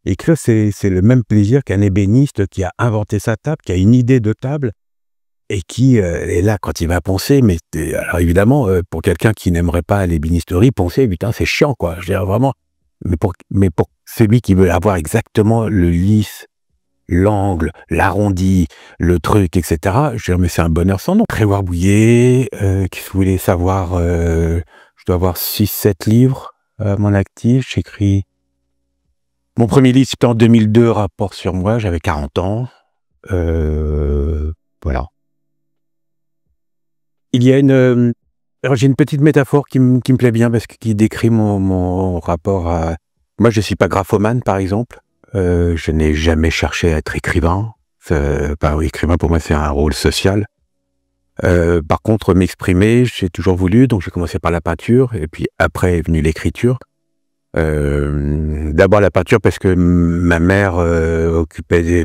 Écrire, c'est le même plaisir qu'un ébéniste qui a inventé sa table, qui a une idée de table et qui est là quand il va poncer. Mais alors évidemment, pour quelqu'un qui n'aimerait pas l'ébénisterie, poncer, putain, c'est chiant, quoi. Je dirais vraiment. Mais pour celui qui veut avoir exactement le lisse, l'angle, l'arrondi, le truc, etc., je dirais, mais c'est un bonheur sans nom. Grégoire Bouillet, qui voulait savoir, je dois avoir 6-7 livres à mon actif. J'écris. Mon premier livre, c'était en 2002, Rapport sur moi, j'avais 40 ans. Voilà. Il y a alors j'ai une petite métaphore qui me plaît bien parce que qui décrit mon rapport à... Moi, je ne suis pas graphomane, par exemple. Je n'ai jamais cherché à être écrivain. Écrivain, pour moi, c'est un rôle social. Par contre, m'exprimer, j'ai toujours voulu, donc j'ai commencé par la peinture, et puis après est venue l'écriture. D'abord la peinture parce que ma mère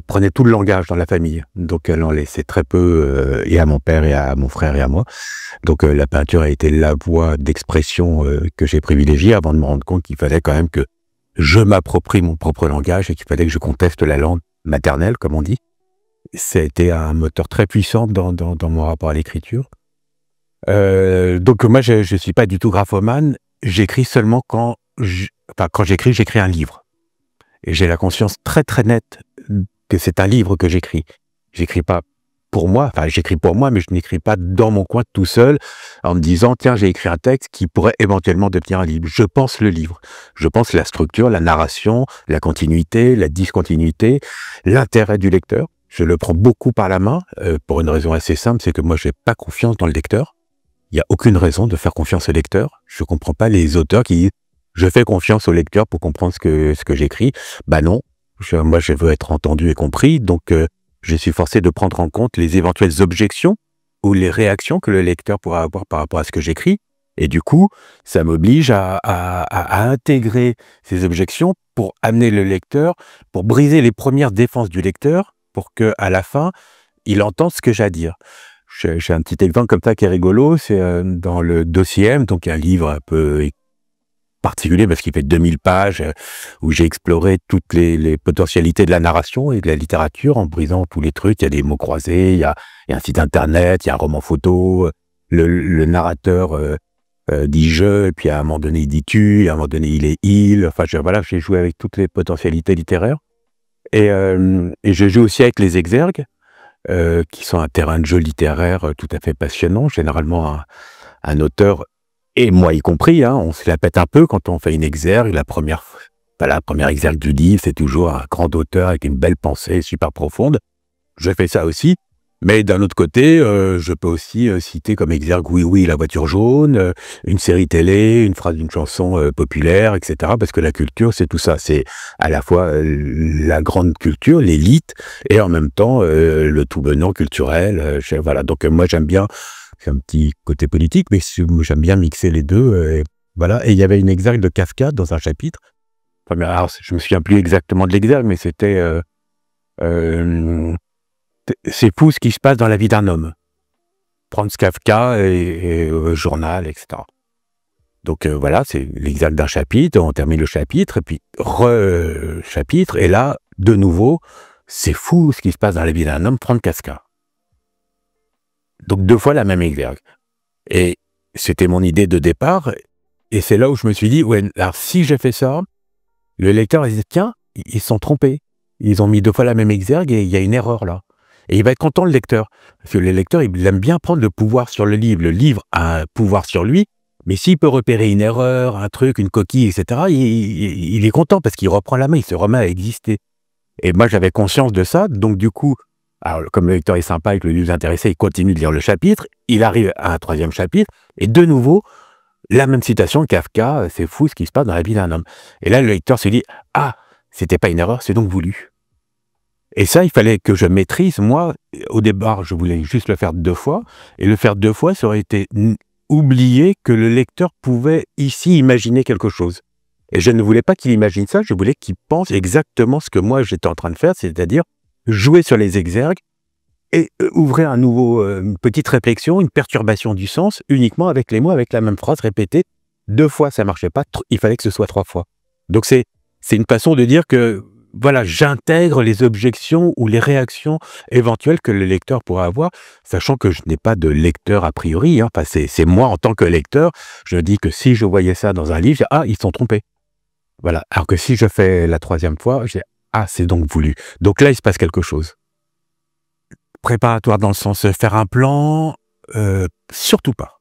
prenait tout le langage dans la famille, donc elle en laissait très peu, et à mon père et à mon frère et à moi. Donc la peinture a été la voie d'expression que j'ai privilégiée avant de me rendre compte qu'il fallait quand même que je m'approprie mon propre langage et qu'il fallait que je conteste la langue maternelle, comme on dit. Ça a été un moteur très puissant dans mon rapport à l'écriture. Donc moi je suis pas du tout graphomane, j'écris seulement quand j'écris un livre. Et j'ai la conscience très très nette que c'est un livre que j'écris. J'écris pas pour moi, enfin j'écris pour moi, mais je n'écris pas dans mon coin tout seul en me disant tiens, j'ai écrit un texte qui pourrait éventuellement devenir un livre. Je pense le livre. Je pense la structure, la narration, la continuité, la discontinuité, l'intérêt du lecteur. Je le prends beaucoup par la main, pour une raison assez simple, c'est que moi j'ai pas confiance dans le lecteur. Il n'y a aucune raison de faire confiance au lecteur. Je comprends pas les auteurs qui disent je fais confiance au lecteur pour comprendre ce que j'écris. Bah non, moi je veux être entendu et compris, donc je suis forcé de prendre en compte les éventuelles objections ou les réactions que le lecteur pourra avoir par rapport à ce que j'écris. Et du coup, ça m'oblige à intégrer ces objections pour amener le lecteur, pour briser les premières défenses du lecteur, pour qu'à la fin, il entende ce que j'ai à dire. J'ai un petit exemple comme ça qui est rigolo, c'est dans le Dossier M, donc un livre un peu particulier parce qu'il fait 2000 pages, où j'ai exploré toutes les potentialités de la narration et de la littérature en brisant tous les trucs. Il y a des mots croisés, il y a un site internet, il y a un roman photo, le narrateur dit je, et puis à un moment donné il dit tu, et à un moment donné il est il. Enfin voilà, j'ai joué avec toutes les potentialités littéraires et je joue aussi avec les exergues. Qui sont un terrain de jeu littéraire tout à fait passionnant. Généralement, un auteur, et moi y compris, hein, on se la pète un peu quand on fait une exergue. La première exergue du livre, c'est toujours un grand auteur avec une belle pensée super profonde. Je fais ça aussi. Mais d'un autre côté, je peux aussi citer comme exergue Oui, oui, la voiture jaune, une série télé, une phrase d'une chanson populaire, etc. Parce que la culture, c'est tout ça. C'est à la fois la grande culture, l'élite, et en même temps le tout venant culturel. Voilà. Donc moi, j'aime bien, c'est un petit côté politique, mais j'aime bien mixer les deux. Et voilà. Et il y avait une exergue de Kafka dans un chapitre. Enfin, alors, je me souviens plus exactement de l'exergue, mais c'était... c'est fou ce qui se passe dans la vie d'un homme. Franz Kafka et journal, etc. Donc voilà, c'est l'exergue d'un chapitre, on termine le chapitre, et puis chapitre, et là, de nouveau, c'est fou ce qui se passe dans la vie d'un homme, Franz Kafka. Donc 2 fois la même exergue. Et c'était mon idée de départ, et c'est là où je me suis dit, ouais, alors si j'ai fait ça, le lecteur il dit, tiens, ils se sont trompés. Ils ont mis 2 fois la même exergue et il y a une erreur là. Et il va être content, le lecteur. Parce que le lecteur, il aime bien prendre le pouvoir sur le livre. Le livre a un pouvoir sur lui, mais s'il peut repérer une erreur, un truc, une coquille, etc., il est content parce qu'il reprend la main, il se remet à exister. Et moi, j'avais conscience de ça. Donc, du coup, alors, comme le lecteur est sympa et que le livre est intéressé, il continue de lire le chapitre. Il arrive à un 3e chapitre. Et de nouveau, la même citation, Kafka, c'est fou ce qui se passe dans la vie d'un homme. Et là, le lecteur se dit, ah, c'était pas une erreur, c'est donc voulu. Et ça, il fallait que je maîtrise. Moi, au départ, je voulais juste le faire 2 fois. Et le faire 2 fois, ça aurait été oublier que le lecteur pouvait ici imaginer quelque chose. Et je ne voulais pas qu'il imagine ça, je voulais qu'il pense exactement ce que moi j'étais en train de faire, c'est-à-dire jouer sur les exergues et ouvrir une petite réflexion, une perturbation du sens, uniquement avec les mots, avec la même phrase répétée. 2 fois, ça ne marchait pas, il fallait que ce soit 3 fois. Donc c'est une façon de dire que voilà, j'intègre les objections ou les réactions éventuelles que le lecteur pourrait avoir, sachant que je n'ai pas de lecteur a priori, hein. Enfin, c'est moi en tant que lecteur, je dis que si je voyais ça dans un livre, je dis: «Ah, ils se sont trompés». Voilà. Alors que si je fais la troisième fois, je dis: «Ah, c'est donc voulu». Donc là, il se passe quelque chose. Préparatoire dans le sens, faire un plan, surtout pas.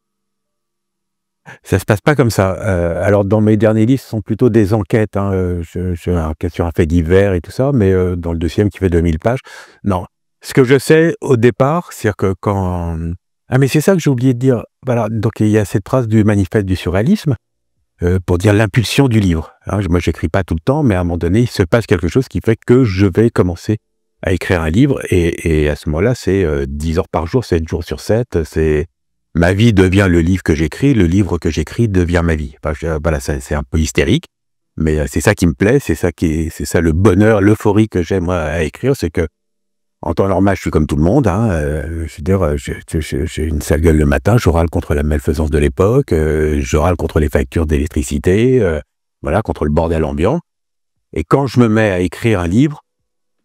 Ça se passe pas comme ça. Alors dans mes derniers livres, ce sont plutôt des enquêtes, hein, je enquête sur un fait divers et tout ça, mais dans le deuxième qui fait 2000 pages, non. Ce que je sais au départ, c'est-à-dire que quand ah mais c'est ça que j'ai oublié de dire. Voilà, donc il y a cette phrase du manifeste du surréalisme, pour dire l'impulsion du livre, hein. Moi, j'écris pas tout le temps, mais à un moment donné, il se passe quelque chose qui fait que je vais commencer à écrire un livre et à ce moment-là, c'est, 10 heures par jour, 7 jours sur 7, c'est ma vie devient le livre que j'écris, le livre que j'écris devient ma vie. Enfin, voilà, c'est un peu hystérique, mais c'est ça qui me plaît, c'est ça le bonheur, l'euphorie que j'ai moi à écrire, c'est que en temps normal, je suis comme tout le monde, hein, je veux dire, j'ai une sale gueule le matin, je râle contre la malfaisance de l'époque, je râle contre les factures d'électricité, voilà, contre le bordel ambiant. Et quand je me mets à écrire un livre,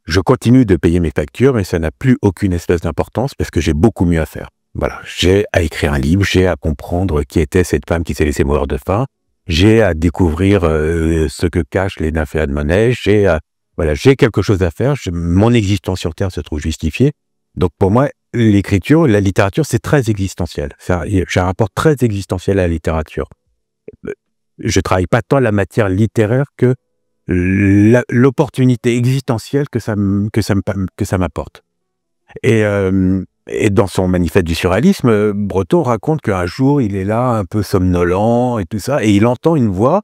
je continue de payer mes factures, mais ça n'a plus aucune espèce d'importance parce que j'ai beaucoup mieux à faire. Voilà, j'ai à écrire un livre, j'ai à comprendre qui était cette femme qui s'est laissée mourir de faim, j'ai à découvrir ce que cachent les nymphées de Monet, voilà, j'ai quelque chose à faire, mon existence sur Terre se trouve justifiée. Donc pour moi, l'écriture, la littérature, c'est très existentiel. J'ai un rapport très existentiel à la littérature. Je travaille pas tant la matière littéraire que l'opportunité existentielle que ça m'apporte. Et dans son manifeste du surréalisme, Breton raconte qu'un jour, il est là, un peu somnolent et tout ça, et il entend une voix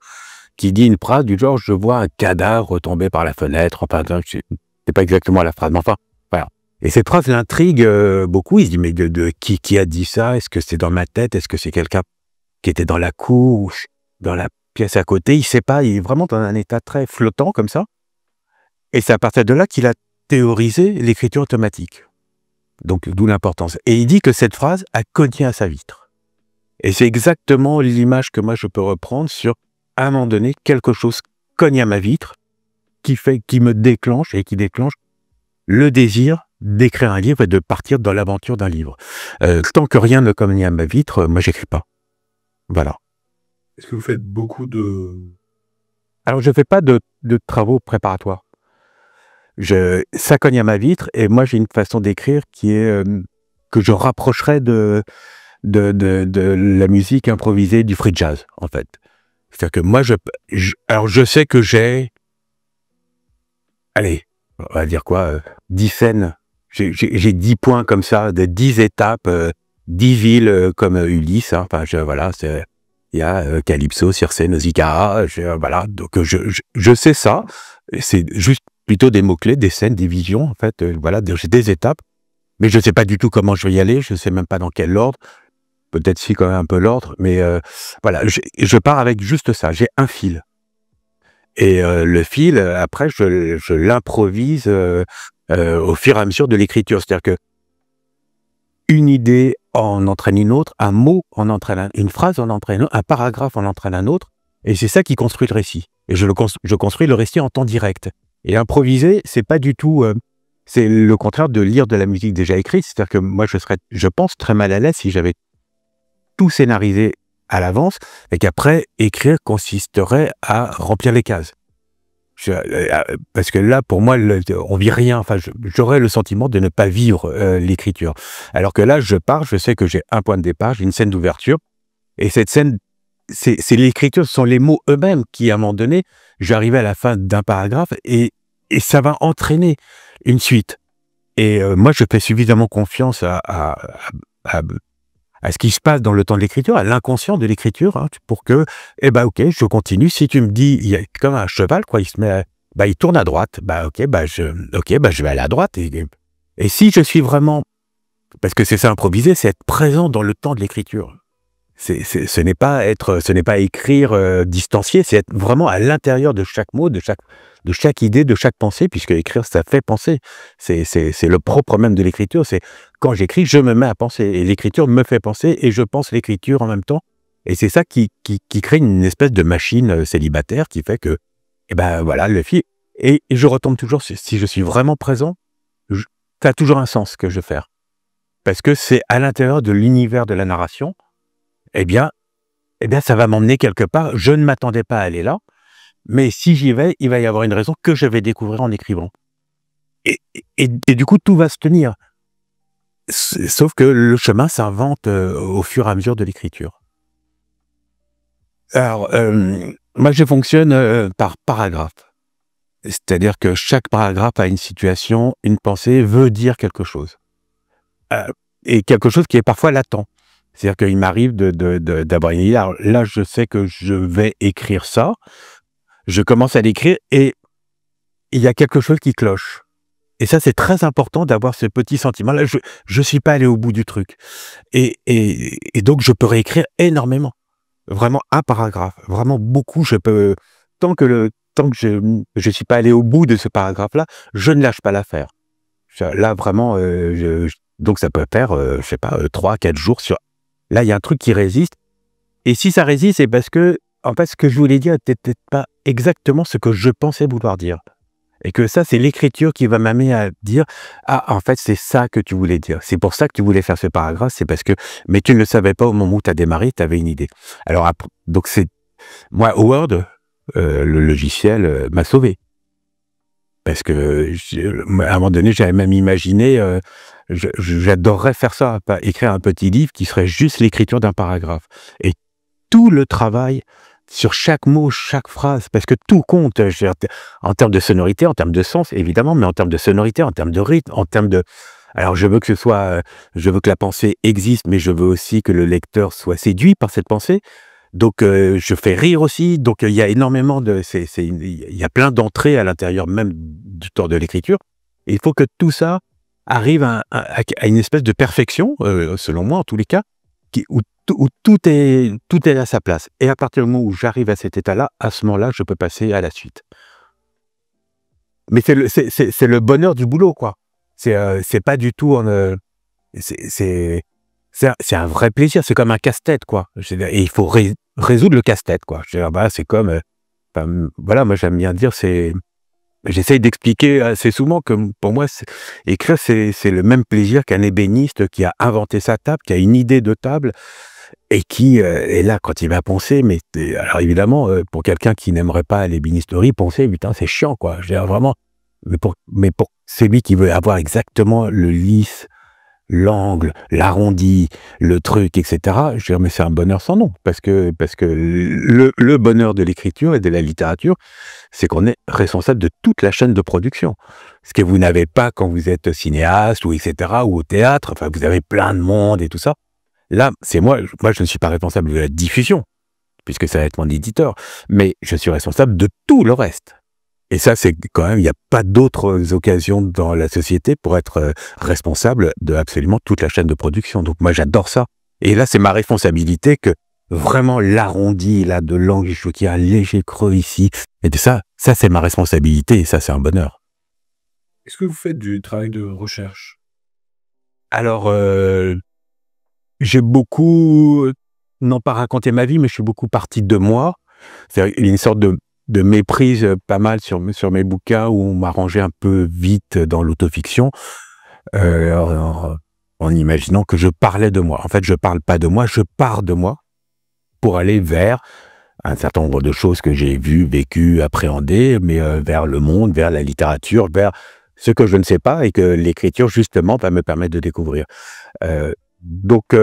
qui dit une phrase du genre: «Je vois un cadavre retomber par la fenêtre». Enfin, c'est pas exactement la phrase, mais enfin, voilà. Et cette phrase l'intrigue beaucoup. Il se dit: «Mais de qui a dit ça? Est-ce que c'est dans ma tête? Est-ce que c'est quelqu'un qui était dans la cour ou dans la pièce à côté?» Il sait pas, il est vraiment dans un état très flottant comme ça. Et c'est à partir de là qu'il a théorisé l'écriture automatique. Donc d'où l'importance. Et il dit que cette phrase a cogné à sa vitre. Et c'est exactement l'image que moi je peux reprendre sur, à un moment donné, quelque chose cogne à ma vitre, qui me déclenche et qui déclenche le désir d'écrire un livre et de partir dans l'aventure d'un livre. Tant que rien ne cogne à ma vitre, moi j'écris pas. Voilà. Est-ce que vous faites beaucoup de... Alors je fais pas de travaux préparatoires. Ça cogne à ma vitre et moi j'ai une façon d'écrire qui est que je rapprocherais de la musique improvisée du free jazz, en fait. C'est-à-dire que moi, alors je sais que j'ai, allez, on va dire quoi, 10 scènes, j'ai 10 points comme ça, de 10 étapes, 10 villes comme Ulysse, hein. Enfin, voilà, il y a Calypso, Circé, Nausicaa, voilà, donc je sais ça, c'est juste plutôt des mots-clés, des scènes, des visions, en fait, voilà, j'ai des étapes, mais je sais pas du tout comment je vais y aller, je sais même pas dans quel ordre. Peut-être si quand même un peu l'ordre, mais voilà, je pars avec juste ça, j'ai un fil. Et le fil, après, je l'improvise au fur et à mesure de l'écriture. C'est-à-dire que une idée en entraîne une autre, un mot en entraîne une phrase en entraîne une autre, un paragraphe en entraîne un autre, et c'est ça qui construit le récit. Et je construis le récit en temps direct. Et improviser, c'est pas du tout... c'est le contraire de lire de la musique déjà écrite. C'est-à-dire que moi, je pense, très mal à l'aise si j'avais tout scénarisé à l'avance et qu'après, écrire consisterait à remplir les cases. Parce que là, pour moi, on vit rien. Enfin, j'aurais le sentiment de ne pas vivre l'écriture. Alors que là, je pars, je sais que j'ai un point de départ, j'ai une scène d'ouverture. Et cette scène, c'est l'écriture, ce sont les mots eux-mêmes qui, à un moment donné, je vais arriver à la fin d'un paragraphe et ça va entraîner une suite. Et moi, je fais suffisamment confiance à ce qui se passe dans le temps de l'écriture, à l'inconscient de l'écriture, hein, pour que, eh ben, ok, je continue. Si tu me dis, il y a comme un cheval, quoi, il tourne à droite, ok, je vais aller à droite. Et si je suis vraiment, parce que c'est ça improviser, c'est être présent dans le temps de l'écriture. Ce n'est pas écrire distancié, c'est être vraiment à l'intérieur de chaque mot, de chaque idée, de chaque pensée, puisque écrire, ça fait penser. C'est le propre même de l'écriture, c'est quand j'écris, je me mets à penser, et l'écriture me fait penser, et je pense l'écriture en même temps. Et c'est ça qui crée une espèce de machine célibataire qui fait que, eh ben voilà, le fil. et je retombe toujours, si je suis vraiment présent, ça a toujours un sens ce que je vais faire. Parce que c'est à l'intérieur de l'univers de la narration, eh bien, ça va m'emmener quelque part. Je ne m'attendais pas à aller là, mais si j'y vais, il va y avoir une raison que je vais découvrir en écrivant. Et du coup, tout va se tenir. Sauf que le chemin s'invente au fur et à mesure de l'écriture. Alors, moi, je fonctionne par paragraphe. C'est-à-dire que chaque paragraphe a une situation, une pensée, veut dire quelque chose. Et quelque chose qui est parfois latent. C'est-à-dire qu'il m'arrive d'avoir une idée. Alors là, je sais que je vais écrire ça. Je commence à l'écrire et il y a quelque chose qui cloche. Et ça, c'est très important d'avoir ce petit sentiment-là. Je ne suis pas allé au bout du truc. Et donc, je peux réécrire énormément. Vraiment un paragraphe. Vraiment beaucoup. Je peux, tant que je suis pas allé au bout de ce paragraphe-là, je ne lâche pas l'affaire. Là, vraiment, donc ça peut faire, je sais pas, 3-4 jours sur... Là, il y a un truc qui résiste. Et si ça résiste, c'est parce que, en fait, ce que je voulais dire n'était peut-être pas exactement ce que je pensais vouloir dire. Et que ça, c'est l'écriture qui va m'amener à dire « Ah, en fait, c'est ça que tu voulais dire. C'est pour ça que tu voulais faire ce paragraphe, c'est parce que... Mais tu ne le savais pas au moment où tu as démarré, tu avais une idée. » Alors, donc c'est... Moi, Word, le logiciel m'a sauvé. Parce que, à un moment donné, j'avais même imaginé... j'adorerais faire ça, écrire un petit livre qui serait juste l'écriture d'un paragraphe. Et tout le travail sur chaque mot, chaque phrase, parce que tout compte, en termes de sonorité, en termes de sens, évidemment, mais en termes de sonorité, en termes de rythme, en termes de... Alors, je veux que la pensée existe, mais je veux aussi que le lecteur soit séduit par cette pensée. Donc, je fais rire aussi. Donc, il y a énormément de... il y a plein d'entrées à l'intérieur même du temps de l'écriture. Et il faut que tout ça arrive à une espèce de perfection, selon moi en tous les cas, où tout est à sa place. Et à partir du moment où j'arrive à cet état-là, à ce moment-là, je peux passer à la suite. Mais c'est le bonheur du boulot, quoi. C'est pas du tout... c'est un vrai plaisir, c'est comme un casse-tête, quoi. Et il faut résoudre le casse-tête, quoi. C'est comme... voilà, moi j'aime bien dire, j'essaye d'expliquer assez souvent que pour moi, écrire, c'est le même plaisir qu'un ébéniste qui a inventé sa table, qui a une idée de table, et qui est là quand il va poncer. Mais alors évidemment, pour quelqu'un qui n'aimerait pas l'ébénisterie, poncer, putain, c'est chiant, quoi. Je veux dire, vraiment. Mais pour celui qui veut avoir exactement le lisse, l'angle, l'arrondi, le truc, etc. Je veux dire, mais c'est un bonheur sans nom, parce que le bonheur de l'écriture et de la littérature, c'est qu'on est responsable de toute la chaîne de production. Ce que vous n'avez pas quand vous êtes cinéaste, ou etc., ou au théâtre, enfin, vous avez plein de monde et tout ça. Là, c'est moi, je ne suis pas responsable de la diffusion, puisque ça va être mon éditeur, mais je suis responsable de tout le reste. Et ça, c'est quand même, il n'y a pas d'autres occasions dans la société pour être responsable de absolument toute la chaîne de production. Donc moi, j'adore ça. Et là, c'est ma responsabilité que vraiment l'arrondi, là, de l'angle, je veux qu'il y a un léger creux ici. Et de ça c'est ma responsabilité et ça, c'est un bonheur. Est-ce que vous faites du travail de recherche? Alors, j'ai beaucoup, non pas raconté ma vie, mais je suis beaucoup parti de moi. C'est une sorte de méprise pas mal sur mes bouquins où on m'a rangé un peu vite dans l'autofiction, en imaginant que je parlais de moi. En fait, je parle pas de moi, je pars de moi pour aller vers un certain nombre de choses que j'ai vues, vécues, appréhendées, mais vers le monde, vers la littérature, vers ce que je ne sais pas et que l'écriture, justement, va me permettre de découvrir. Donc,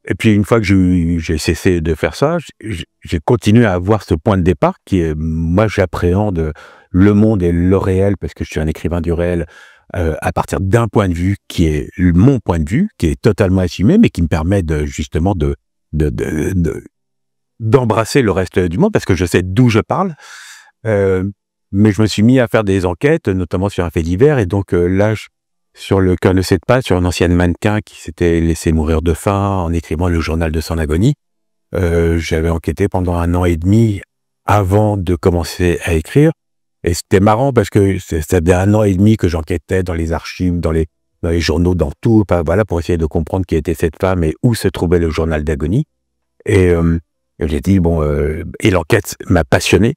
et puis une fois que j'ai cessé de faire ça, j'ai continué à avoir ce point de départ qui est, moi j'appréhende le monde et le réel, parce que je suis un écrivain du réel, à partir d'un point de vue qui est mon point de vue, qui est totalement assumé, mais qui me permet justement d'embrasser le reste du monde, parce que je sais d'où je parle. Mais je me suis mis à faire des enquêtes, notamment sur un fait divers, et donc là, sur le cœur ne cède pas, sur une ancienne mannequin qui s'était laissé mourir de faim en écrivant le journal de son agonie. J'avais enquêté pendant 1 an et demi avant de commencer à écrire. Et c'était marrant parce que c'était 1 an et demi que j'enquêtais dans les archives, dans les journaux, dans tout, voilà, pour essayer de comprendre qui était cette femme et où se trouvait le journal d'agonie. Et j'ai dit, bon, et l'enquête m'a passionné.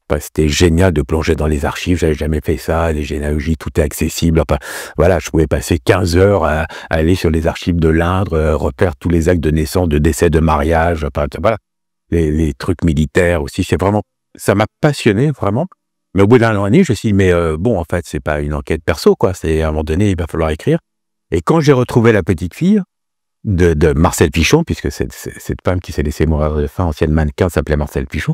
Enfin, c'était génial de plonger dans les archives, j'avais jamais fait ça, les généalogies, tout est accessible. Enfin, voilà, je pouvais passer 15 heures à aller sur les archives de l'Indre, refaire tous les actes de naissance, de décès, de mariage, enfin, voilà. Les trucs militaires aussi, c'est vraiment, ça m'a passionné, vraiment. Mais au bout d'un an et demi, je me suis dit, mais bon, en fait, c'est pas une enquête perso, quoi. C'est à un moment donné, il va falloir écrire. Et quand j'ai retrouvé la petite fille de Marcel Pichon, puisque c'est cette femme qui s'est laissée mourir de faim, ancienne mannequin, s'appelait Marcel Pichon,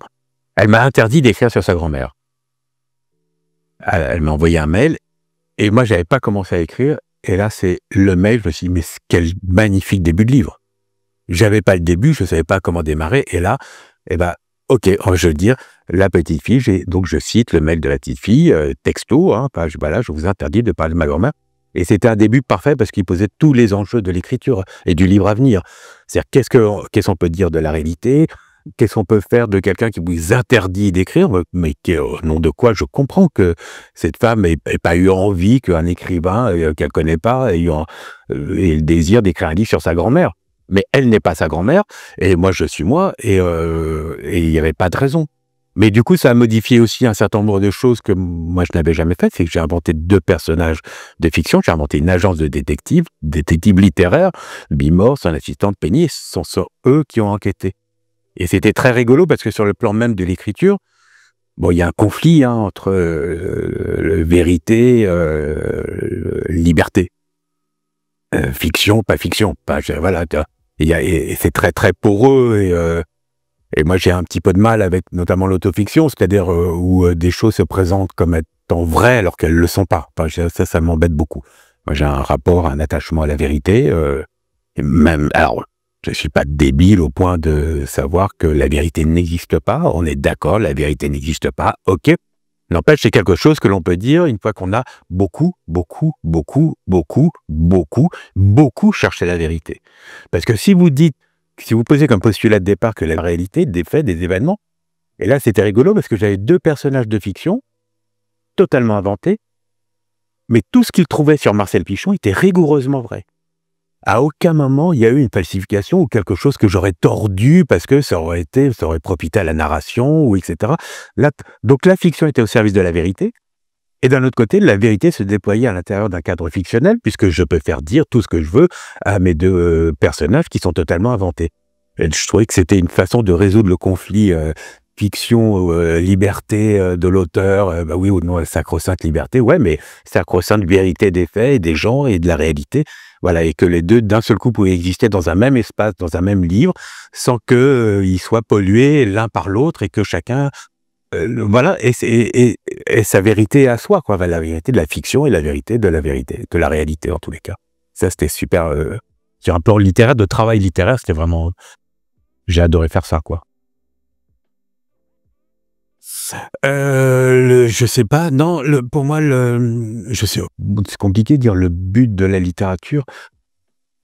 elle m'a interdit d'écrire sur sa grand-mère. Elle m'a envoyé un mail, et moi, j'avais pas commencé à écrire. Et là, c'est le mail, je me suis dit, mais quel magnifique début de livre. J'avais pas le début, je savais pas comment démarrer. Et là, eh ben, ok, je veux dire, la petite fille, donc je cite le mail de la petite fille, texto, hein, page, voilà, je vous interdis de parler de ma grand-mère. Et c'était un début parfait parce qu'il posait tous les enjeux de l'écriture et du livre à venir. C'est-à-dire, qu'est-ce qu'on peut dire de la réalité? Qu'est-ce qu'on peut faire de quelqu'un qui vous interdit d'écrire? Mais au nom de quoi je comprends que cette femme n'ait pas eu envie qu'un écrivain qu'elle connaît pas ait le désir d'écrire un livre sur sa grand-mère. Mais elle n'est pas sa grand-mère, et moi je suis moi, et il n'y avait pas de raison. Mais du coup, ça a modifié aussi un certain nombre de choses que moi je n'avais jamais faites. C'est que j'ai inventé 2 personnages de fiction. J'ai inventé une agence de détectives littéraires. Bimor, son assistante Penny, ce sont eux qui ont enquêté. Et c'était très rigolo parce que sur le plan même de l'écriture, bon, il y a un conflit entre vérité, liberté. Fiction, pas fiction. Voilà, et c'est très très poreux, et moi j'ai un petit peu de mal avec notamment l'autofiction, c'est-à-dire où des choses se présentent comme étant vraies alors qu'elles ne le sont pas. Enfin, ça m'embête beaucoup. Moi j'ai un rapport, un attachement à la vérité, et même, alors je ne suis pas débile au point de savoir que la vérité n'existe pas, on est d'accord, la vérité n'existe pas, ok. N'empêche, c'est quelque chose que l'on peut dire une fois qu'on a beaucoup cherché la vérité. Parce que si vous posez comme postulat de départ que la réalité, des faits, des événements, et là c'était rigolo parce que j'avais 2 personnages de fiction, totalement inventés, mais tout ce qu'ils trouvaient sur Marcel Pichon était rigoureusement vrai. À aucun moment il y a eu une falsification ou quelque chose que j'aurais tordu parce que ça aurait profité à la narration, ou etc. Donc la fiction était au service de la vérité, et d'un autre côté, la vérité se déployait à l'intérieur d'un cadre fictionnel, puisque je peux faire dire tout ce que je veux à mes 2 personnages qui sont totalement inventés. Et je trouvais que c'était une façon de résoudre le conflit fiction, liberté de l'auteur, bah oui ou non, sacro-sainte liberté, ouais, mais sacro-sainte vérité des faits et des gens et de la réalité. Voilà, et que les 2, d'un seul coup, pouvaient exister dans un même espace, dans un même livre, sans qu'ils soient pollués l'un par l'autre, et que chacun, voilà, et sa vérité à soi, quoi, la vérité de la fiction et la vérité de la réalité, en tous les cas. Ça, c'était super, sur un plan littéraire, de travail littéraire, c'était vraiment, j'ai adoré faire ça, quoi. Je sais pas, non, pour moi, c'est compliqué de dire le but de la littérature.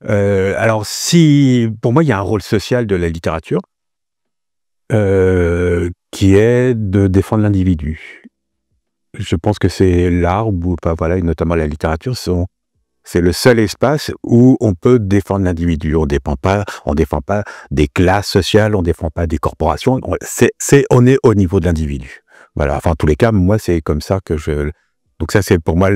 Alors si, pour moi, il y a un rôle social de la littérature, qui est de défendre l'individu. Je pense que c'est l'art, ou enfin, voilà, et notamment la littérature, c'est le seul espace où on peut défendre l'individu. On défend pas des classes sociales, on défend pas des corporations. On est au niveau de l'individu. Voilà. Enfin, en tous les cas, moi, c'est comme ça que donc ça, c'est pour moi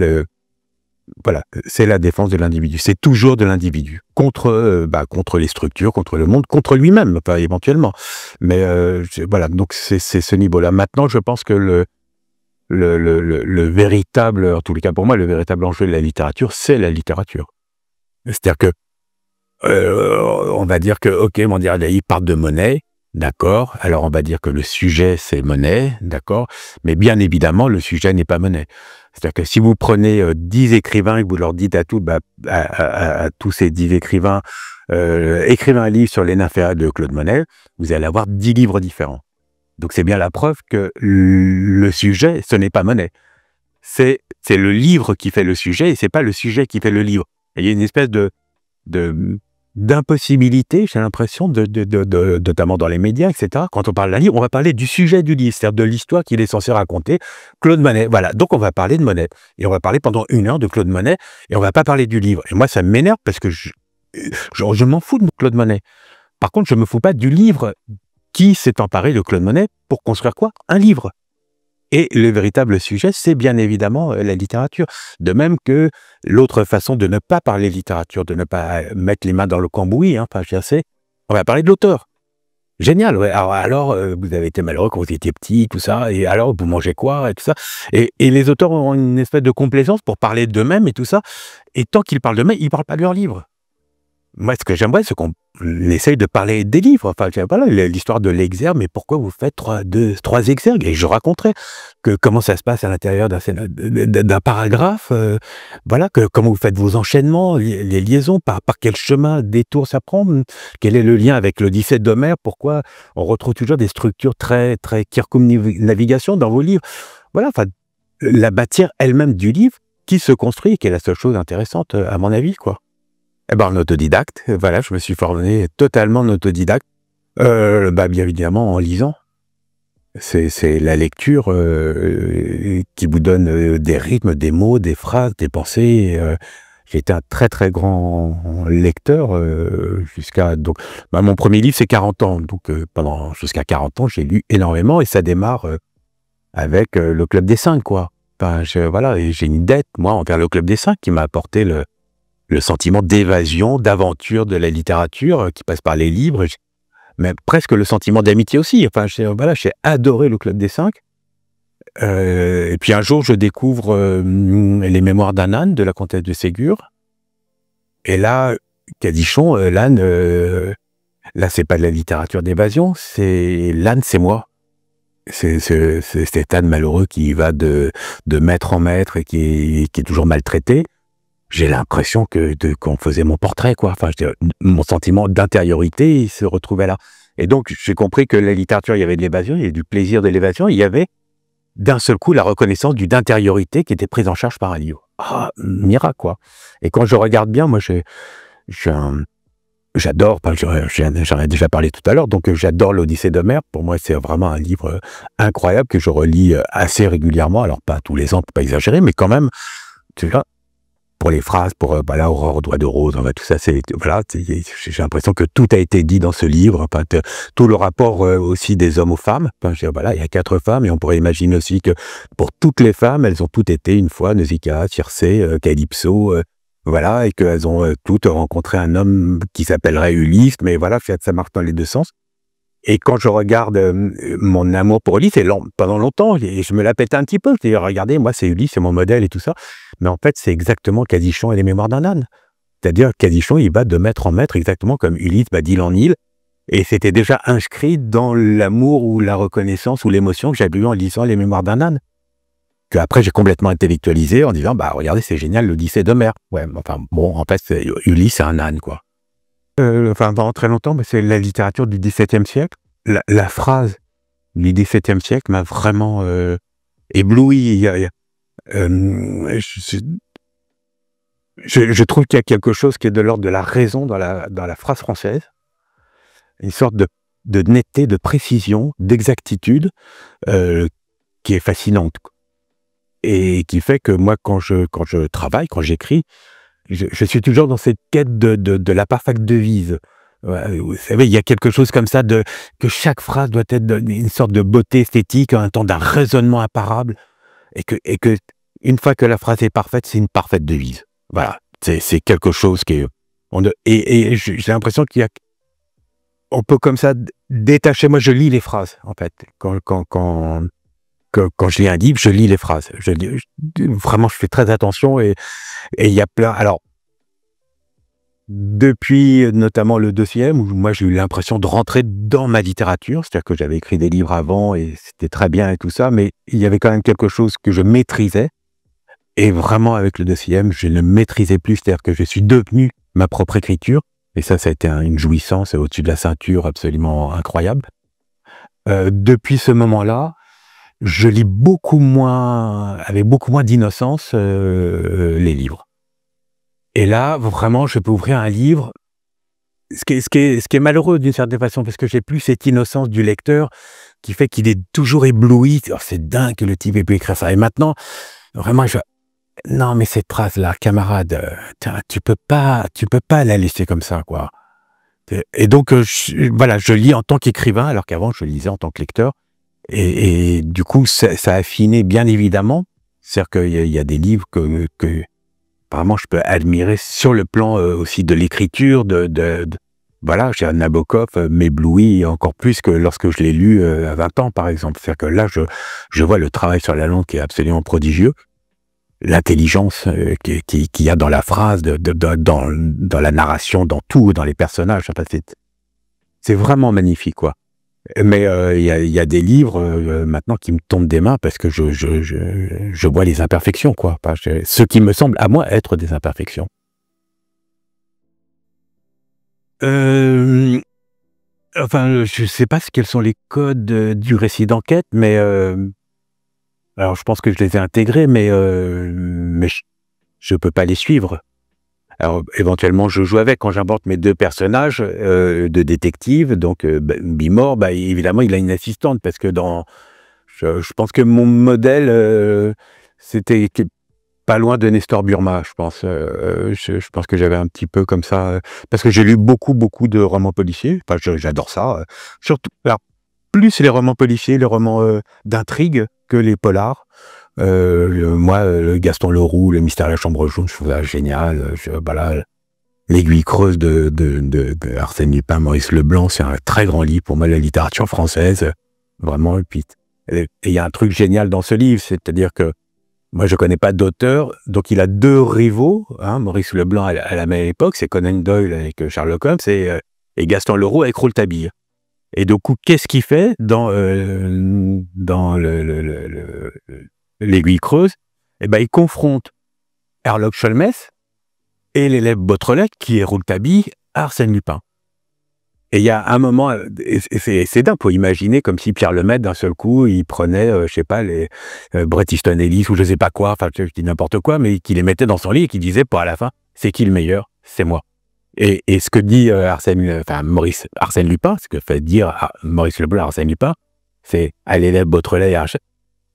voilà, c'est la défense de l'individu. C'est toujours de l'individu contre les structures, contre le monde, contre lui-même, pas éventuellement. Mais voilà. Donc c'est ce niveau-là. Maintenant, je pense que le véritable, en tous les cas pour moi, le véritable enjeu de la littérature, c'est la littérature. C'est-à-dire que, on va dire que, ok, Mondial parle de monnaie, d'accord, alors on va dire que le sujet c'est monnaie, d'accord, mais bien évidemment le sujet n'est pas monnaie. C'est-à-dire que si vous prenez 10 écrivains et que vous leur dites à tous ces 10 écrivains, écrivez un livre sur les nymphéas de Claude Monet, vous allez avoir 10 livres différents. Donc c'est bien la preuve que le sujet, ce n'est pas Monet. C'est le livre qui fait le sujet, et c'est pas le sujet qui fait le livre. Et il y a une espèce d'impossibilité, j'ai l'impression, notamment dans les médias, etc. Quand on parle d'un livre, on va parler du sujet du livre, c'est-à-dire de l'histoire qu'il est censé raconter. Claude Monet, voilà. Donc on va parler de Monet. Et on va parler pendant 1 heure de Claude Monet, et on va pas parler du livre. Et moi, ça m'énerve parce que je m'en fous de Claude Monet. Par contre, je me fous pas du livre qui s'est emparé de Claude Monet pour construire quoi? Un livre. Et le véritable sujet, c'est bien évidemment la littérature. De même que l'autre façon de ne pas parler littérature, de ne pas mettre les mains dans le cambouis, hein, enfin, je veux dire, c'est on va parler de l'auteur. Génial, ouais. Alors, vous avez été malheureux quand vous étiez petit, tout ça, et alors vous mangez quoi et tout ça? Et les auteurs ont une espèce de complaisance pour parler d'eux-mêmes et tout ça, et tant qu'ils parlent d'eux-mêmes, ils parlent pas de leurs livres. Moi, ce que j'aimerais, c'est qu'on essaye de parler des livres. Enfin, voilà, l'histoire de l'exergue, mais pourquoi vous faites trois exergues? Et je raconterai comment ça se passe à l'intérieur d'un paragraphe, voilà, comment vous faites vos enchaînements, les liaisons, par quel chemin, détour ça prend, quel est le lien avec l'Odyssée d'Homère, pourquoi on retrouve toujours des structures très, très Kirkoum-Navigation dans vos livres. Voilà, enfin, la matière elle-même du livre qui se construit, qui est la seule chose intéressante, à mon avis, quoi. Eh ben, en autodidacte, voilà, je me suis formé totalement en autodidacte, bien évidemment en lisant. C'est la lecture qui vous donne des rythmes, des mots, des phrases, des pensées. J'ai été un très très grand lecteur jusqu'à donc mon premier livre c'est 40 ans, donc jusqu'à 40 ans j'ai lu énormément et ça démarre avec le Club des 5 quoi. Enfin, voilà, et j'ai une dette moi envers le Club des 5 qui m'a apporté le sentiment d'évasion, d'aventure de la littérature qui passe par les livres, mais presque le sentiment d'amitié aussi. Enfin, voilà, j'ai adoré le Club des 5. Et puis un jour, je découvre les Mémoires d'un âne de la comtesse de Ségur. Et là, Cadichon, l'âne, là, c'est pas de la littérature d'évasion, c'est l'âne, c'est moi. C'est cet âne malheureux qui va de maître en maître et qui est toujours maltraité. J'ai l'impression qu'on faisait mon portrait, quoi. Enfin, mon sentiment d'intériorité, il se retrouvait là. Et donc, j'ai compris que la littérature, il y avait de l'évasion, il y avait du plaisir de l'évasion, il y avait d'un seul coup la reconnaissance d'une intériorité qui était prise en charge par un livre. Ah, miracle, quoi. Et quand je regarde bien, moi, j'adore, j'en ai déjà parlé tout à l'heure, donc j'adore l'Odyssée d'Homère. Pour moi, c'est vraiment un livre incroyable que je relis assez régulièrement. Alors, pas tous les ans, pour pas exagérer, mais quand même, tu vois, pour les phrases, pour Aurore aux doigts de rose, enfin, tout ça, voilà, j'ai l'impression que tout a été dit dans ce livre, enfin, tout le rapport aussi des hommes aux femmes. Enfin, voilà, il y a 4 femmes et on pourrait imaginer aussi que pour toutes les femmes, elles ont toutes été une fois Nausicaa, Circé, Calypso, voilà, et qu'elles ont toutes rencontré un homme qui s'appellerait Ulysse, mais voilà, ça marche dans les deux sens. Et quand je regarde mon amour pour Ulysse, et pendant longtemps, et je me la pète un petit peu, je dis, regardez, moi c'est Ulysse, c'est mon modèle et tout ça. Mais en fait, c'est exactement Cadichon et les Mémoires d'un âne. C'est-à-dire Cadichon, il va de maître en maître, exactement comme Ulysse va d'île en île. Et c'était déjà inscrit dans l'amour ou la reconnaissance ou l'émotion que j'avais eu en lisant les Mémoires d'un âne. Que après, j'ai complètement intellectualisé en disant, regardez, c'est génial, l'Odyssée d'Homère. Ouais, enfin, bon, en fait, Ulysse, c'est un âne, quoi. Pendant très longtemps, c'est la littérature du XVIIe siècle. La phrase du XVIIe siècle m'a vraiment ébloui. Je trouve qu'il y a quelque chose qui est de l'ordre de la raison dans la phrase française, une sorte de netteté, de précision, d'exactitude qui est fascinante. Et qui fait que moi, quand je travaille, quand j'écris, je suis toujours dans cette quête de la parfaite devise. Vous savez, il y a quelque chose comme ça que chaque phrase doit être une sorte de beauté esthétique, en même temps d'un raisonnement imparable, et que une fois que la phrase est parfaite, c'est une parfaite devise. Voilà, c'est quelque chose qui est... Et j'ai l'impression on peut comme ça détacher. Moi, je lis les phrases, en fait. Quand je lis un livre, je lis les phrases. Vraiment, je fais très attention et il y a plein... Alors, depuis notamment le deuxième, où moi j'ai eu l'impression de rentrer dans ma littérature, c'est-à-dire que j'avais écrit des livres avant et c'était très bien et tout ça, mais il y avait quand même quelque chose que je maîtrisais. Et vraiment avec le deuxième, je ne maîtrisais plus, c'est-à-dire que je suis devenu ma propre écriture. Et ça a été une jouissance au-dessus de la ceinture absolument incroyable. Depuis ce moment-là, je lis beaucoup moins, avec beaucoup moins d'innocence, les livres. Et là, vraiment, je peux ouvrir un livre, ce qui est malheureux d'une certaine façon, parce que j'ai plus cette innocence du lecteur qui fait qu'il est toujours ébloui. Oh, c'est dingue que le type ait pu écrire ça. Et maintenant, vraiment, non, mais cette phrase-là, camarade, tu peux pas la laisser comme ça, quoi. Et donc, voilà, je lis en tant qu'écrivain, alors qu'avant, je lisais en tant que lecteur. Et du coup, ça a affiné bien évidemment. C'est-à-dire qu'il y a des livres que vraiment je peux admirer sur le plan aussi de l'écriture, voilà, j'ai un Nabokov m'éblouit encore plus que lorsque je l'ai lu à 20 ans, par exemple. C'est-à-dire que là, je vois le travail sur la langue qui est absolument prodigieux, l'intelligence qu'il y a dans la phrase, dans la narration, dans tout, dans les personnages. Enfin, c'est vraiment magnifique, quoi. Mais il y a des livres maintenant qui me tombent des mains parce que je vois les imperfections, quoi. Enfin, ce qui me semble à moi être des imperfections. Enfin, je sais pas quels sont les codes du récit d'enquête, mais alors je pense que je les ai intégrés, mais je peux pas les suivre. Alors éventuellement, je joue avec quand j'invente mes 2 personnages de détective. Donc Bimor, bah, évidemment, il a une assistante parce que je pense que mon modèle, c'était pas loin de Nestor Burma, je pense. Je pense que j'avais un petit peu comme ça, parce que j'ai lu beaucoup, beaucoup de romans policiers. Enfin, j'adore ça, surtout alors, plus les romans policiers, les romans, d'intrigue que les polars. Moi, le Gaston Leroux, Le Mystère de la Chambre jaune, je trouve ça génial. Voilà, L'Aiguille creuse de Arsène Lupin, Maurice Leblanc, c'est un très grand livre pour moi, la littérature française, vraiment. Et il y a un truc génial dans ce livre, c'est-à-dire que moi, je connais pas d'auteur, donc il a 2 rivaux, hein, Maurice Leblanc à la même époque, c'est Conan Doyle avec Sherlock Holmes et Gaston Leroux avec Rouletabille. Et du coup, qu'est-ce qu'il fait dans l'Aiguille creuse? Eh ben, il confronte Herlock Sholmes et l'élève Beautrelet, qui est Rouletabille, à Arsène Lupin. Et il y a un moment, et c'est dingue, faut imaginer comme si Pierre Lemaitre, d'un seul coup, il prenait, je sais pas, les Bret Easton Ellis ou je sais pas quoi, enfin, je dis n'importe quoi, mais qu'il les mettait dans son lit et qu'il disait, pour à la fin, c'est qui le meilleur? C'est moi. Et ce que dit Arsène Lupin, ce que fait dire Maurice Leblanc à Arsène Lupin, c'est à l'élève Beautrelet et à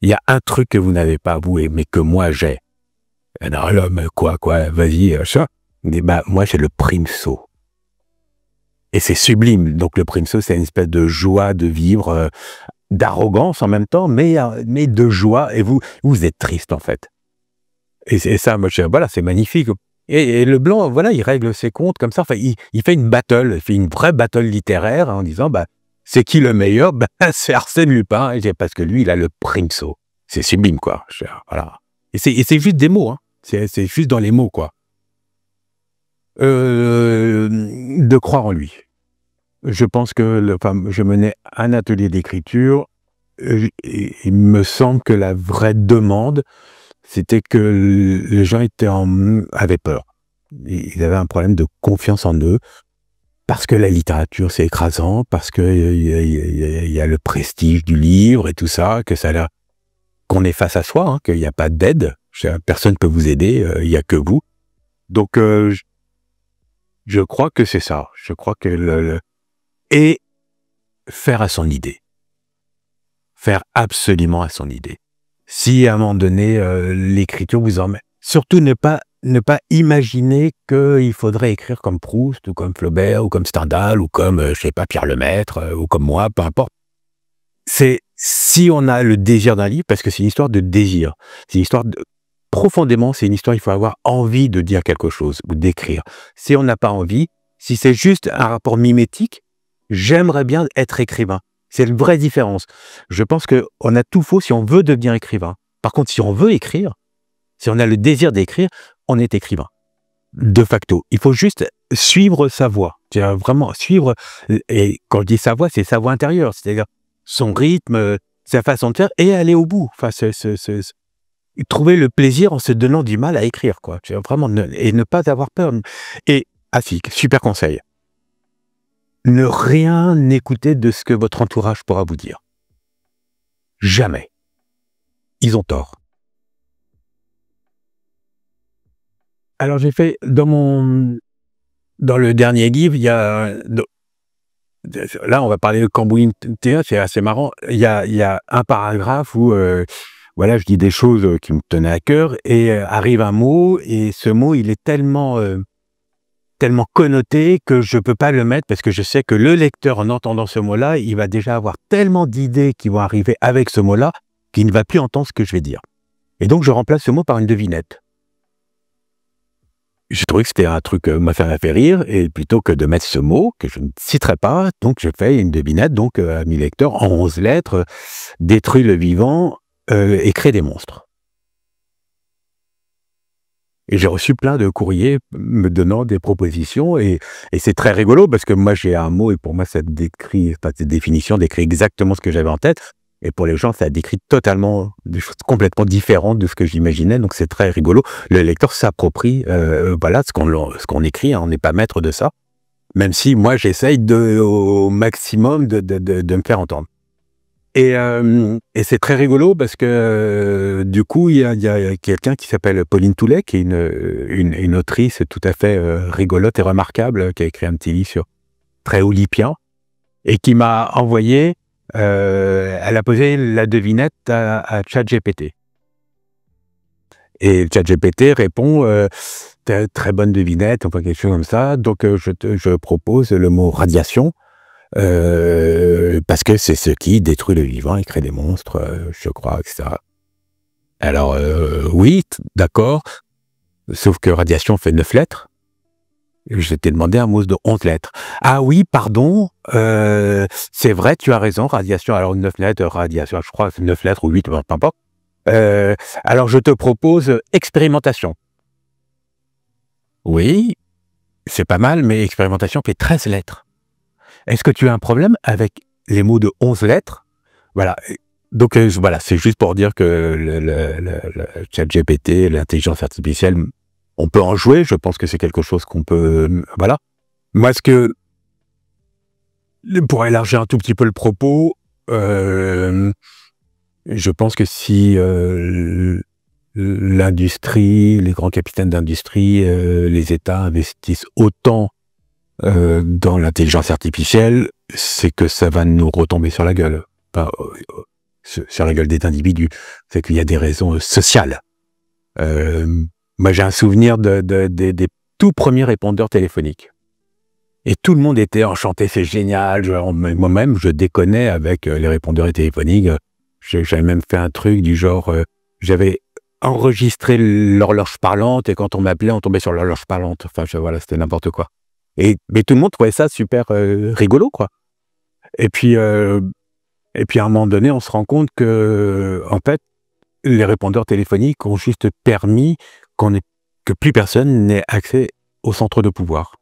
il y a un truc que vous n'avez pas, vous, mais que moi j'ai. Alors l'homme, quoi, vas-y, ça. Mais bah, moi, j'ai le Primso. Et c'est sublime. Donc le Primso, c'est une espèce de joie de vivre, d'arrogance en même temps, mais de joie. Et vous êtes triste, en fait. Et ça, moi, voilà, c'est magnifique. Et Leblanc, voilà, il règle ses comptes comme ça. Enfin, il fait une battle, il fait une vraie battle littéraire en disant, bah, c'est qui le meilleur? Bah, c'est Arsène Lupin, parce que lui, il a le Primso. C'est sublime, quoi. Voilà. Et c'est juste des mots, hein. C'est juste dans les mots, quoi. De croire en lui. Je pense que je menais un atelier d'écriture. Il me semble que la vraie demande, c'était que les gens avaient peur. Ils avaient un problème de confiance en eux, parce que la littérature, c'est écrasant, parce que il y a le prestige du livre et tout ça, qu'on est face à soi, hein, qu'il n'y a pas d'aide. Personne ne peut vous aider, il n'y a que vous. Donc, je crois que c'est ça. Je crois que et faire à son idée. Faire absolument à son idée. Si à un moment donné, l'écriture vous emmène, surtout ne pas imaginer qu'il faudrait écrire comme Proust, ou comme Flaubert, ou comme Stendhal, ou comme, je sais pas, Pierre Lemaitre, ou comme moi, peu importe. C'est si on a le désir d'un livre, parce que c'est une histoire de désir. C'est une histoire profondément, c'est une histoire, il faut avoir envie de dire quelque chose, ou d'écrire. Si on n'a pas envie, si c'est juste un rapport mimétique, j'aimerais bien être écrivain. C'est une vraie différence. Je pense qu'on a tout faux si on veut devenir écrivain. Par contre, si on veut écrire, si on a le désir d'écrire, on est écrivain. De facto. Il faut juste suivre sa voix. Vraiment suivre, et quand je dis sa voix, c'est sa voix intérieure. C'est-à-dire son rythme, sa façon de faire, et aller au bout. Enfin, trouver le plaisir en se donnant du mal à écrire, quoi. Vraiment, et ne pas avoir peur. Et, super conseil. Ne rien écouter de ce que votre entourage pourra vous dire. Jamais. Ils ont tort. Alors j'ai fait, dans le dernier livre, il y a, là on va parler de Cambouis Théâtre, c'est assez marrant, il y a un paragraphe où, voilà, je dis des choses qui me tenaient à cœur, et arrive un mot, et ce mot, il est tellement tellement connoté que je peux pas le mettre parce que je sais que le lecteur, en entendant ce mot-là, il va déjà avoir tellement d'idées qui vont arriver avec ce mot-là qu'il ne va plus entendre ce que je vais dire. Et donc, je remplace ce mot par une devinette. J'ai trouvé que c'était un truc ça m'a fait rire, et plutôt que de mettre ce mot, que je ne citerai pas, donc je fais une devinette, donc à mes lecteurs, en 11 lettres, détruit le vivant et crée des monstres. Et j'ai reçu plein de courriers me donnant des propositions, et c'est très rigolo parce que moi j'ai un mot, et pour moi ça décrit, enfin, cette définition décrit exactement ce que j'avais en tête, et pour les gens ça décrit totalement des choses complètement différentes de ce que j'imaginais, donc c'est très rigolo. Le lecteur s'approprie voilà, ce qu'on écrit, hein, on n'est pas maître de ça, même si moi j'essaye au maximum de me faire entendre. Et c'est très rigolo parce que du coup, il y a quelqu'un qui s'appelle Pauline Toulet, qui est une autrice tout à fait rigolote et remarquable, qui a écrit un petit livre sur très olypien, et qui m'a envoyé, elle a posé la devinette à ChatGPT. Et ChatGPT répond très bonne devinette, enfin quelque chose comme ça, donc je propose le mot radiation. Parce que c'est ce qui détruit le vivant et crée des monstres, je crois, etc. Alors, oui, d'accord, sauf que radiation fait 9 lettres. Je t'ai demandé un mot de 11 lettres. Ah oui, pardon, c'est vrai, tu as raison, radiation, alors 9 lettres, radiation, je crois, 9 lettres ou 8, peu importe. Alors, je te propose expérimentation. Oui, c'est pas mal, mais expérimentation fait 13 lettres. Est-ce que tu as un problème avec les mots de 11 lettres? Voilà. Donc, voilà, c'est juste pour dire que le ChatGPT, l'intelligence artificielle, on peut en jouer. Je pense que c'est quelque chose qu'on peut... Voilà. Moi, pour élargir un tout petit peu le propos, je pense que si l'industrie, les grands capitaines d'industrie, les États investissent autant dans l'intelligence artificielle, c'est que ça va nous retomber sur la gueule. Enfin, sur la gueule des individus. C'est qu'il y a des raisons sociales. Moi, j'ai un souvenir des tout premiers répondeurs téléphoniques. Et tout le monde était enchanté, c'est génial. Moi-même, je déconnais avec les répondeurs téléphoniques. J'avais même fait un truc du genre, j'avais enregistré l'horloge parlante, et quand on m'appelait, on tombait sur l'horloge parlante. Enfin, voilà, c'était n'importe quoi. Mais tout le monde trouvait ça super rigolo, quoi. Et puis à un moment donné, on se rend compte que, en fait, les répondeurs téléphoniques ont juste permis que plus personne n'ait accès au centre de pouvoir.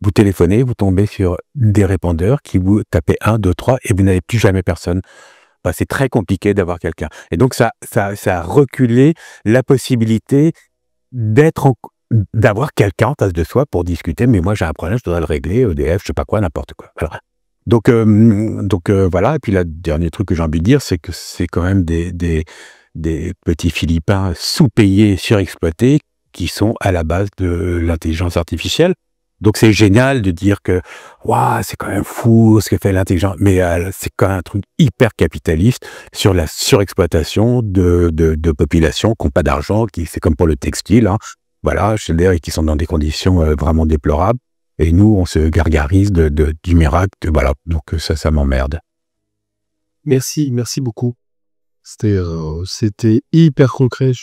Vous téléphonez, vous tombez sur des répondeurs qui vous tapez 1, 2, 3, et vous n'avez plus jamais personne. Enfin, c'est très compliqué d'avoir quelqu'un. Et donc, ça a reculé la possibilité d'avoir quelqu'un en face de soi pour discuter, mais moi j'ai un problème, je dois le régler, EDF, je sais pas quoi, n'importe quoi. Voilà. Donc voilà, et puis le dernier truc que j'ai envie de dire, c'est que c'est quand même des petits Philippins sous-payés, surexploités, qui sont à la base de l'intelligence artificielle. Donc c'est génial de dire que waouh, c'est quand même fou ce que fait l'intelligence, mais c'est quand même un truc hyper capitaliste sur la surexploitation de populations qui n'ont pas d'argent, c'est comme pour le textile, hein. Voilà, et qui sont dans des conditions vraiment déplorables. Et nous, on se gargarise du miracle. Voilà, donc ça m'emmerde. Merci beaucoup. C'était hyper concret.